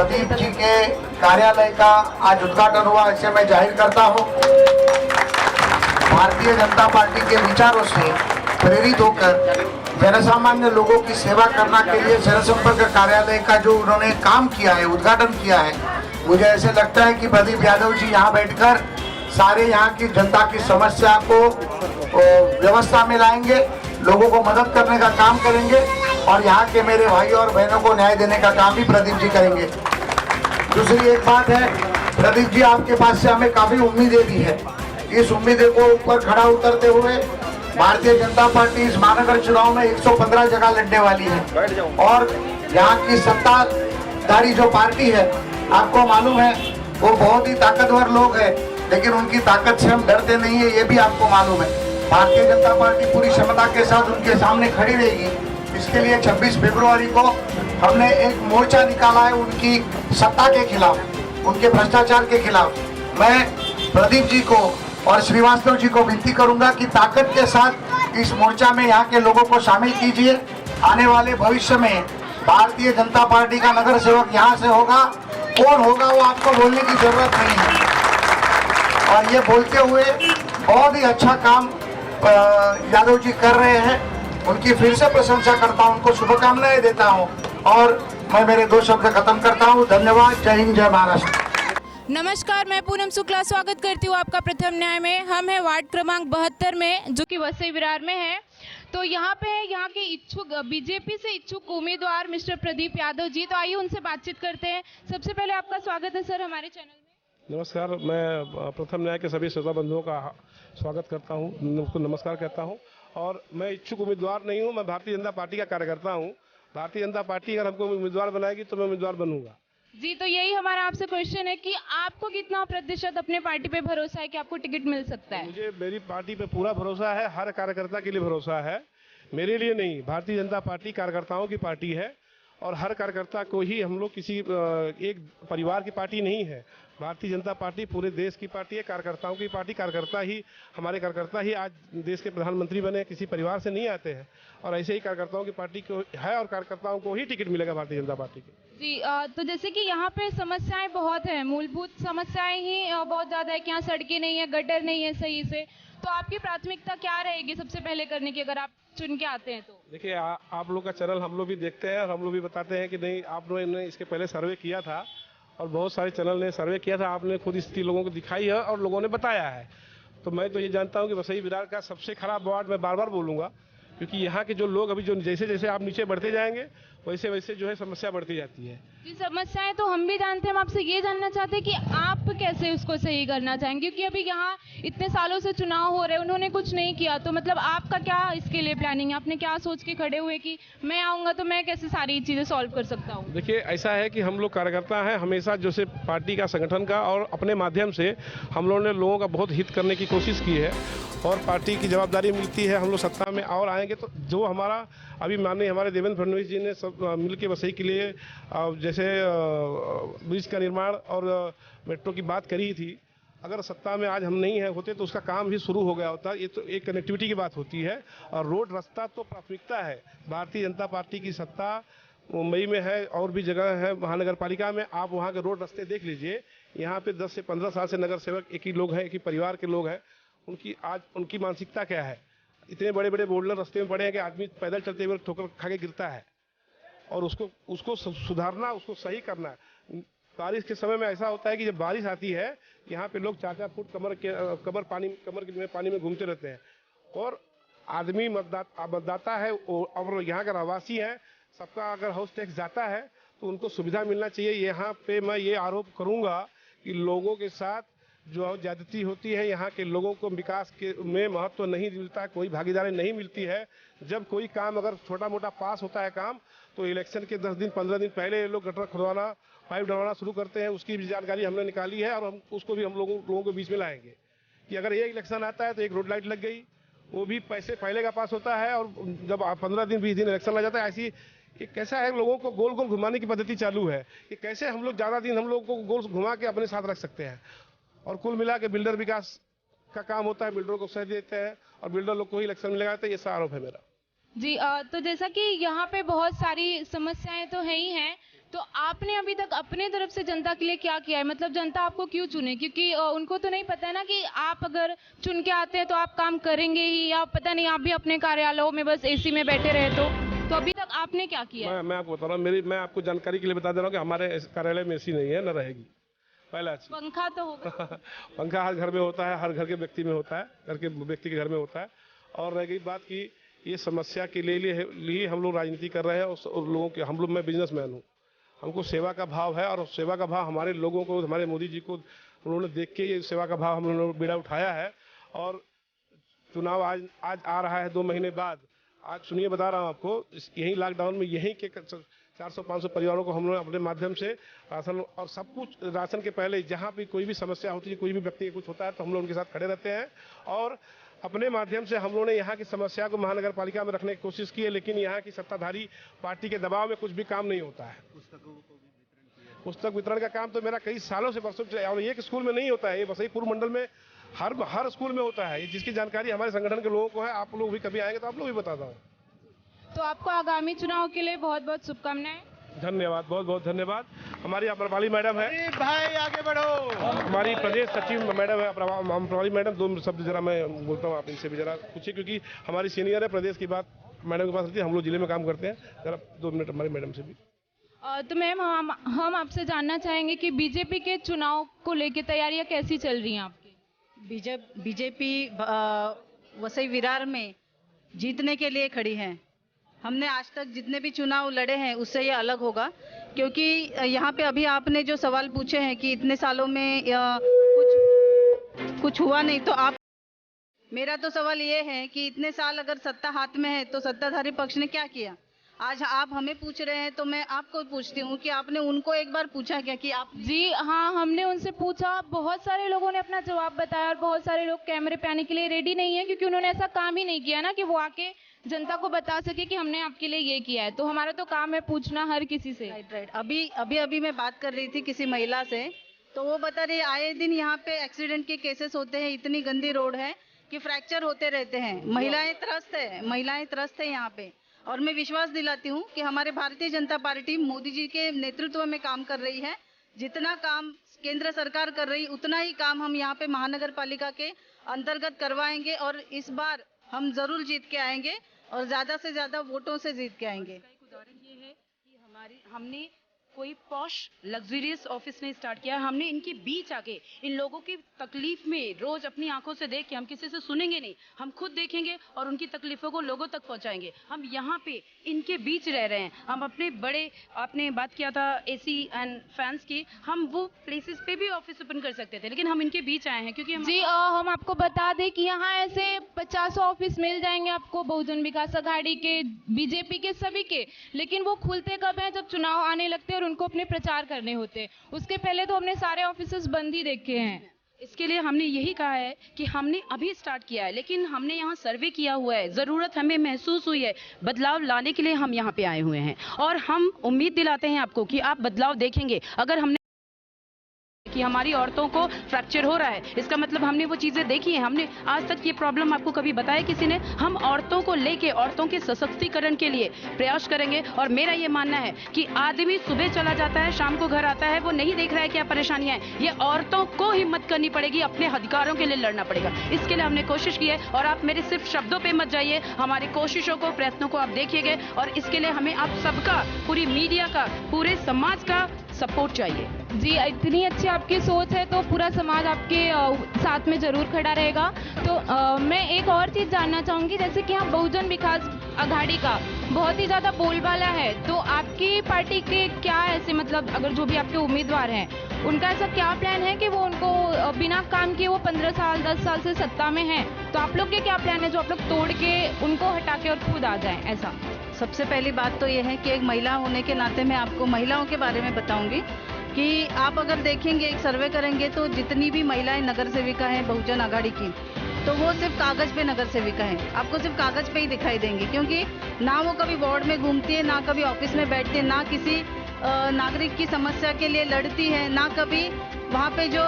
प्रदीप जी के कार्यालय का आज उद्घाटन हुआ, इसे मैं जाहिर करता हूं। भारतीय जनता पार्टी के विचारों से प्रेरित होकर जनसामान्य लोगों की सेवा करने के लिए जनसंपर्क कार्यालय का जो उन्होंने काम किया है, उद्घाटन किया है, मुझे ऐसे लगता है कि प्रदीप यादव जी यहाँ बैठकर सारे यहाँ की जनता की समस्या को व्यवस्था में लाएंगे, लोगों को मदद करने का काम करेंगे और यहाँ के मेरे भाई और बहनों को न्याय देने का काम भी प्रदीप जी करेंगे। दूसरी एक बात है, प्रदीप जी आपके पास से हमें काफी उम्मीदें दी है। इस उम्मीदें को ऊपर खड़ा उतरते हुए भारतीय जनता पार्टी इस महानगर चुनाव में 115 जगह लड़ने वाली है और यहाँ की सत्ताधारी जो पार्टी है, आपको मालूम है वो बहुत ही ताकतवर लोग हैं, लेकिन उनकी ताकत से हम डरते नहीं है, ये भी आपको मालूम है। भारतीय जनता पार्टी पूरी क्षमता के साथ उनके सामने खड़ी रहेगी। इसके लिए 26 फरवरी को हमने एक मोर्चा निकाला है उनकी सत्ता के खिलाफ, उनके भ्रष्टाचार के खिलाफ। मैं प्रदीप जी को और श्रीवास्तव जी को विनती करूंगा कि ताकत के साथ इस मोर्चा में यहाँ के लोगों को शामिल कीजिए। आने वाले भविष्य में भारतीय जनता पार्टी का नगर सेवक यहाँ से होगा, कौन होगा वो आपको बोलने की जरूरत नहीं है। और ये बोलते हुए बहुत ही अच्छा काम यादव जी कर रहे हैं, उनकी फिर से प्रशंसा करता हूं, उनको शुभकामनाएं देता हूं और मैं मेरे 2 शब्द खत्म करता हूं। धन्यवाद। जय हिंद, जय महाराष्ट्र। नमस्कार, मैं पूनम शुक्ला स्वागत करती हूँ आपका प्रथम न्याय में। हम हैं वार्ड क्रमांक 72 में, जो कि वसई विरार में है। तो यहाँ पे है यहाँ के इच्छुक बीजेपी से इच्छुक उम्मीदवार मिस्टर प्रदीप यादव जी। तो आइए उनसे बातचीत करते हैं। सबसे पहले आपका स्वागत है सर हमारे चैनल में। नमस्कार, मैं प्रथम न्याय के सभी श्रोता बंधुओं का स्वागत करता हूं, उनको नमस्कार कहता हूं। और मैं इच्छुक उम्मीदवार नहीं हूं, मैं भारतीय जनता पार्टी का कार्यकर्ता हूं। भारतीय जनता पार्टी अगर हमको उम्मीदवार बनाएगी तो मैं उम्मीदवार बनूंगा। जी, तो यही हमारा आपसे क्वेश्चन है कि आपको कितना प्रतिशत अपने पार्टी पे भरोसा है कि आपको टिकट मिल सकता है? मुझे मेरी पार्टी पे पूरा भरोसा है, हर कार्यकर्ता के लिए भरोसा है, मेरे लिए नहीं। भारतीय जनता पार्टी कार्यकर्ताओं की पार्टी है और हर कार्यकर्ता को ही, हम लोग किसी एक परिवार की पार्टी नहीं है। भारतीय जनता पार्टी पूरे देश की पार्टी है, कार्यकर्ताओं की पार्टी। हमारे कार्यकर्ता ही आज देश के प्रधानमंत्री बने, किसी परिवार से नहीं आते हैं। और ऐसे ही कार्यकर्ताओं की पार्टी को है और कार्यकर्ताओं को ही टिकट मिलेगा भारतीय जनता पार्टी की। जी, तो जैसे कि यहाँ पे समस्याएं बहुत हैं, मूलभूत समस्याएं ही बहुत ज़्यादा है कि यहाँ सड़कें नहीं है, गटर नहीं है सही से। तो आपकी प्राथमिकता क्या रहेगी सबसे पहले करने की, अगर आप चुन के आते हैं तो? देखिए, आप लोग का चैनल हम लोग भी देखते हैं और हम लोग भी बताते हैं कि नहीं, आप लोगों ने इसके पहले सर्वे किया था और बहुत सारे चैनल ने सर्वे किया था, आपने खुद स्थिति लोगों को दिखाई है और लोगों ने बताया है। तो मैं तो ये जानता हूँ कि वसई विरार का सबसे खराब वार्ड, मैं बार बार बोलूँगा, क्योंकि यहाँ के जो लोग अभी जो जैसे जैसे आप नीचे बढ़ते जाएंगे वैसे वैसे जो है समस्या बढ़ती जाती है। जी, समस्याएं तो हम भी जानते हैं। हम आपसे ये जानना चाहते हैं कि आप कैसे उसको सही करना चाहेंगे, क्योंकि अभी यहाँ इतने सालों से चुनाव हो रहे हैं, उन्होंने कुछ नहीं किया। तो मतलब आपका क्या इसके लिए प्लानिंग है? आपने क्या सोच के खड़े हुए कि मैं आऊँगा तो मैं कैसे सारी चीज़ें सॉल्व कर सकता हूँ? देखिए, ऐसा है कि हम लोग कार्यकर्ता हैं, हमेशा जैसे पार्टी का, संगठन का और अपने माध्यम से हम लोगों ने लोगों का बहुत हित करने की कोशिश की है और पार्टी की जवाबदारी मिलती है। हम लोग सत्ता में और आएंगे तो जो हमारा अभी माननीय हमारे देवेंद्र फडणवीस जी ने सब मिल के वसई के लिए जैसे ब्रिज का निर्माण और मेट्रो की बात करी थी, अगर सत्ता में आज हम नहीं है होते तो उसका काम भी शुरू हो गया होता। ये तो एक कनेक्टिविटी की बात होती है और रोड रास्ता तो प्राथमिकता है। भारतीय जनता पार्टी की सत्ता मुंबई में है और भी जगह है, महानगर पालिका में। आप वहाँ के रोड रास्ते देख लीजिए। यहाँ पे 10 से 15 साल से नगर सेवक एक ही लोग हैं, एक ही परिवार के लोग हैं। उनकी मानसिकता क्या है? इतने बड़े बड़े बोल्डर रास्ते में पड़े हैं कि आदमी पैदल चलते हुए ठोकर खा के गिरता है और उसको सुधारना, उसको सही करना। बारिश के समय में ऐसा होता है कि जब बारिश आती है यहाँ पे लोग 4-4 फुट कमर पानी में घूमते रहते हैं और आदमी मतदाता है और यहाँ का रहवासी है, सबका अगर हाउस टैक्स जाता है तो उनको सुविधा मिलना चाहिए। यहाँ पे मैं ये आरोप करूँगा कि लोगों के साथ जो ज्यादती होती है, यहाँ के लोगों को विकास में महत्व नहीं मिलता, कोई भागीदारी नहीं मिलती है। जब कोई काम अगर छोटा मोटा पास होता है काम, तो इलेक्शन के 10 दिन 15 दिन पहले ये लोग गटर खुदवाना, पाइप डलवाना शुरू करते हैं। उसकी भी जानकारी हमने निकाली है और हम उसको भी हम लोगों के बीच में लाएंगे कि अगर एक इलेक्शन आता है तो एक रोड लाइट लग गई, वो भी पैसे पहले का पास होता है और जब 15 दिन 20 दिन इलेक्शन लग जाता है, ऐसी ये कैसा है, लोगों को गोल गोल घुमाने की पद्धति चालू है कि कैसे हम लोग ज़्यादा दिन हम लोग को गोल घुमा के अपने साथ रख सकते हैं। और कुल मिला के बिल्डर विकास का काम होता है, बिल्डरों को सह देते हैं और बिल्डर लोग को ही इलेक्शन में लगाते हैं। ये सारा आरोप है मेरा। जी, तो जैसा कि यहाँ पे बहुत सारी समस्याएं तो है ही हैं, तो आपने अभी तक अपने तरफ से जनता के लिए क्या किया है? मतलब जनता आपको क्यों चुने? क्योंकि उनको तो नहीं पता है ना कि आप अगर चुन के आते हैं तो आप काम करेंगे ही, या पता नहीं आप भी अपने कार्यालयों में बस एसी में बैठे रहे। तो अभी तक आपने क्या किया है? मैं आपको बता रहा हूँ, मैं आपको जानकारी के लिए बता दे रहा हूँ कि हमारे कार्यालय में एसी नहीं है, न रहेगी। पहला चीज, पंखा तो होगा। पंखा हर घर में होता है, हर घर के व्यक्ति में होता है, घर के व्यक्ति के घर में होता है। और रह गई बात की ये समस्या के लिए हम लोग राजनीति कर रहे हैं, और लोगों के हम लोग, मैं बिजनेसमैन हूँ, हमको सेवा का भाव है, और सेवा का भाव हमारे लोगों को, हमारे मोदी जी को उन्होंने देख के ये सेवा का भाव हम लोगों ने बीड़ा उठाया है। और चुनाव आज आ रहा है 2 महीने बाद। आज सुनिए, बता रहा हूँ आपको, यही लॉकडाउन में यहीं के 400-500 परिवारों को हम लोग अपने माध्यम से राशन, और सब कुछ राशन के पहले जहाँ भी कोई भी समस्या होती है, कोई भी व्यक्ति कुछ होता है, तो हम लोग उनके साथ खड़े रहते हैं। और अपने माध्यम से हम लोगों ने यहाँ की समस्या को महानगर पालिका में रखने की कोशिश की है, लेकिन यहाँ की सत्ताधारी पार्टी के दबाव में कुछ भी काम नहीं होता है। पुस्तक वितरण का काम तो मेरा कई सालों से बरसों से, और एक स्कूल में नहीं होता है, ये वसई पूर्व मंडल में हर स्कूल में होता है, जिसकी जानकारी हमारे संगठन के लोगों को है। आप लोग भी कभी आएंगे तो आप लोग भी बताता हूँ। तो आपको आगामी चुनाव के लिए बहुत बहुत शुभकामनाएं। धन्यवाद, बहुत बहुत धन्यवाद। हमारी अमरपाली मैडम है, भाई आगे बढ़ो। हमारी प्रदेश सचिव मैडम है अमरपाली मैडम। 2 शब्द जरा मैं बोलता हूँ, आप इनसे भी जरा पूछिए, क्योंकि हमारी सीनियर है, प्रदेश की बात मैडम के पास रहती है, हम लोग जिले में काम करते हैं। जरा 2 मिनट हमारी मैडम से भी। तो मैम, हम आपसे जानना चाहेंगे कि बीजेपी के चुनाव को लेकर तैयारियां कैसी चल रही हैं आपकी? बीजेपी वसई विरार में जीतने के लिए खड़ी है। हमने आज तक जितने भी चुनाव लड़े हैं उससे ये अलग होगा, क्योंकि यहाँ पे अभी आपने जो सवाल पूछे हैं कि इतने सालों में कुछ हुआ नहीं, तो आप, मेरा तो सवाल ये है कि इतने साल अगर सत्ता हाथ में है तो सत्ताधारी पक्ष ने क्या किया? आज आप हमें पूछ रहे हैं तो मैं आपको पूछती हूँ कि आपने उनको एक बार पूछा क्या कि आप? जी हाँ, हमने उनसे पूछा, बहुत सारे लोगों ने अपना जवाब बताया, और बहुत सारे लोग कैमरे पे आने के लिए रेडी नहीं है, क्योंकि उन्होंने ऐसा काम ही नहीं किया ना कि वो आके जनता को बता सके कि हमने आपके लिए ये किया है। तो हमारा तो काम है पूछना हर किसी से। राइट। अभी मैं बात कर रही थी किसी महिला से, तो वो बता रही आए दिन यहाँ पे एक्सीडेंट के केसेस होते हैं, इतनी गंदी रोड है कि फ्रैक्चर होते रहते हैं, महिलाएं त्रस्त है यहाँ पे। और मैं विश्वास दिलाती हूँ कि हमारे भारतीय जनता पार्टी मोदी जी के नेतृत्व में काम कर रही है। जितना काम केंद्र सरकार कर रही, उतना ही काम हम यहाँ पे महानगर पालिका के अंतर्गत करवाएंगे, और इस बार हम जरूर जीत के आएंगे, और ज्यादा से ज्यादा वोटों से जीत के आएंगे। एक उदाहरण ये है कि हमने कोई पॉश लग्जरियस ऑफिस नहीं स्टार्ट किया, हमने इनके बीच आके इन लोगों की तकलीफ में रोज अपनी आंखों से देख के, हम किसी से सुनेंगे नहीं, हम खुद देखेंगे और उनकी तकलीफों को लोगों तक पहुंचाएंगे। हम यहाँ पे इनके बीच रह रहे हैं। हम आपने बात किया था एसी एंड फैंस की, हम वो प्लेसेस पे भी ऑफिस ओपन कर सकते थे, लेकिन हम इनके बीच आए हैं क्योंकि हम आपको बता दें कि यहाँ ऐसे 50 ऑफिस मिल जाएंगे आपको, बहुजन विकास आघाड़ी के, बीजेपी के, सभी के, लेकिन वो खुलते कब हैं? जब चुनाव आने लगते हैं और उनको अपने प्रचार करने होते हैं। उसके पहले तो हमने सारे ऑफिसेस बंद ही देखे हैं। इसके लिए हमने यही कहा है कि हमने अभी स्टार्ट किया है, लेकिन हमने यहाँ सर्वे किया हुआ है, ज़रूरत हमें महसूस हुई है, बदलाव लाने के लिए हम यहाँ पे आए हुए हैं, और हम उम्मीद दिलाते हैं आपको कि आप बदलाव देखेंगे। अगर हमने कि हमारी औरतों को फ्रैक्चर हो रहा है, इसका मतलब हमने वो चीज़ें देखी हैं। हमने आज तक ये प्रॉब्लम आपको कभी बताया किसी ने? हम औरतों को लेके, औरतों के सशक्तिकरण के लिए प्रयास करेंगे। और मेरा ये मानना है कि आदमी सुबह चला जाता है, शाम को घर आता है, वो नहीं देख रहा है क्या परेशानियां हैं। ये औरतों को हिम्मत करनी पड़ेगी, अपने अधिकारों के लिए लड़ना पड़ेगा। इसके लिए हमने कोशिश की है, और आप मेरे सिर्फ शब्दों पर मत जाइए, हमारी कोशिशों को, प्रयत्नों को आप देखिएगा, और इसके लिए हमें आप सबका, पूरी मीडिया का, पूरे समाज का सपोर्ट चाहिए। जी, इतनी अच्छी आपकी सोच है तो पूरा समाज आपके साथ में जरूर खड़ा रहेगा। तो मैं एक और चीज़ जानना चाहूँगी, जैसे कि यहाँ बहुजन विकास आघाड़ी का बहुत ही ज़्यादा बोलबाला है, तो आपकी पार्टी के क्या ऐसे, मतलब अगर जो भी आपके उम्मीदवार हैं, उनका ऐसा क्या प्लान है कि वो उनको बिना काम किए वो 15 साल 10 साल से सत्ता में हैं, तो आप लोग के क्या प्लान है जो आप लोग तोड़ के उनको हटा के और खुद आ जाएं? ऐसा सबसे पहली बात तो ये है कि एक महिला होने के नाते मैं आपको महिलाओं के बारे में बताऊंगी कि आप अगर देखेंगे, एक सर्वे करेंगे, तो जितनी भी महिलाएं नगर सेविका हैं बहुजन आघाड़ी की, तो वो सिर्फ कागज पे नगर सेविका हैं। आपको सिर्फ कागज पे ही दिखाई देंगी, क्योंकि ना वो कभी वार्ड में घूमती है, ना कभी ऑफिस में बैठती है, ना किसी नागरिक की समस्या के लिए लड़ती है, ना कभी वहाँ पे जो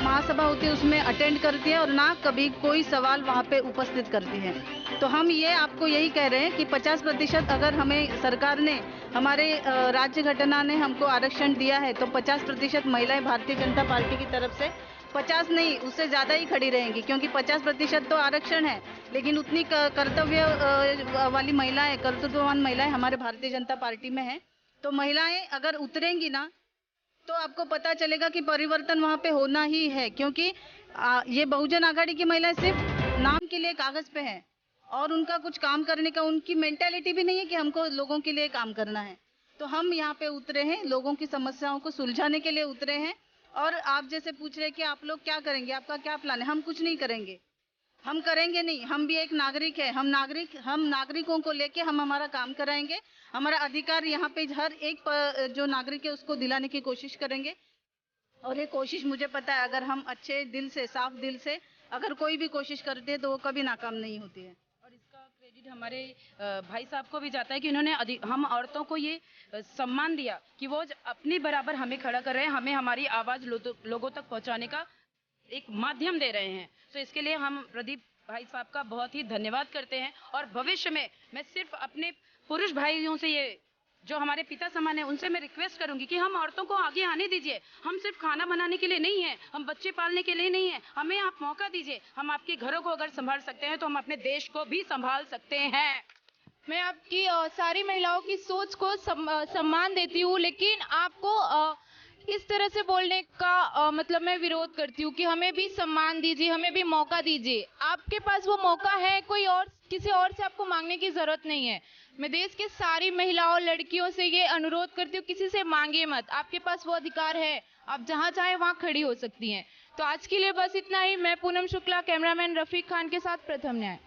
महासभा होती है उसमें अटेंड करती है, और ना कभी कोई सवाल वहाँ पे उपस्थित करती है। तो हम ये आपको यही कह रहे हैं कि 50% अगर हमें सरकार ने, हमारे राज्य घटना ने हमको आरक्षण दिया है, तो 50% महिलाएं भारतीय जनता पार्टी की तरफ से 50 नहीं, उससे ज़्यादा ही खड़ी रहेंगी, क्योंकि 50% तो आरक्षण है, लेकिन उतनी कर्तव्य वाली महिलाएं, कर्तव्यवान महिलाएं हमारे भारतीय जनता पार्टी में हैं। तो महिलाएं अगर उतरेंगी ना, तो आपको पता चलेगा कि परिवर्तन वहाँ पे होना ही है, क्योंकि ये बहुजन आघाड़ी की महिलाएं सिर्फ नाम के लिए कागज पे हैं और उनका कुछ काम करने का, उनकी मेंटेलिटी भी नहीं है कि हमको लोगों के लिए काम करना है। तो हम यहाँ पे उतरे हैं, लोगों की समस्याओं को सुलझाने के लिए उतरे हैं। और आप जैसे पूछ रहे हैं कि आप लोग क्या करेंगे, आपका क्या प्लान है, हम कुछ नहीं करेंगे, हम करेंगे नहीं। हम भी एक नागरिक है, हम नागरिकों को लेके हम हमारा काम कराएंगे, हमारा अधिकार यहाँ पे हर एक जो नागरिक है उसको दिलाने की कोशिश करेंगे। और ये कोशिश मुझे पता है, अगर हम अच्छे दिल से, साफ दिल से अगर कोई भी कोशिश करते हैं तो वो कभी नाकाम नहीं होती है। और इसका क्रेडिट हमारे भाई साहब को भी जाता है कि उन्होंने हम औरतों को ये सम्मान दिया कि वो अपने बराबर हमें खड़ा कर रहे हैं, हमें हमारी आवाज लोगों तक पहुंचाने का एक माध्यम दे रहे हैं। तो इसके लिए हम प्रदीप भाई साहब का बहुत ही धन्यवाद करते हैं। और भविष्य में मैं सिर्फ अपने पुरुष भाइयों से, ये जो हमारे पिता समान है, उनसे मैं रिक्वेस्ट करूंगी कि हम औरतों को आगे आने दीजिए। हम सिर्फ खाना बनाने के लिए नहीं है, हम बच्चे पालने के लिए नहीं है, हमें आप मौका दीजिए। हम आपके घरों को अगर संभाल सकते हैं तो हम अपने देश को भी संभाल सकते हैं। मैं आपकी सारी महिलाओं की सोच को सम्मान देती हूँ, लेकिन आपको इस तरह से बोलने का मतलब मैं विरोध करती हूँ कि हमें भी सम्मान दीजिए, हमें भी मौका दीजिए। आपके पास वो मौका है, कोई और, किसी और से आपको मांगने की जरूरत नहीं है। मैं देश के सारी महिलाओं, लड़कियों से ये अनुरोध करती हूँ, किसी से मांगिए मत, आपके पास वो अधिकार है, आप जहाँ चाहे वहाँ खड़ी हो सकती हैं। तो आज के लिए बस इतना ही। मैं पूनम शुक्ला, कैमरामैन रफीक खान के साथ प्रथम न्याय।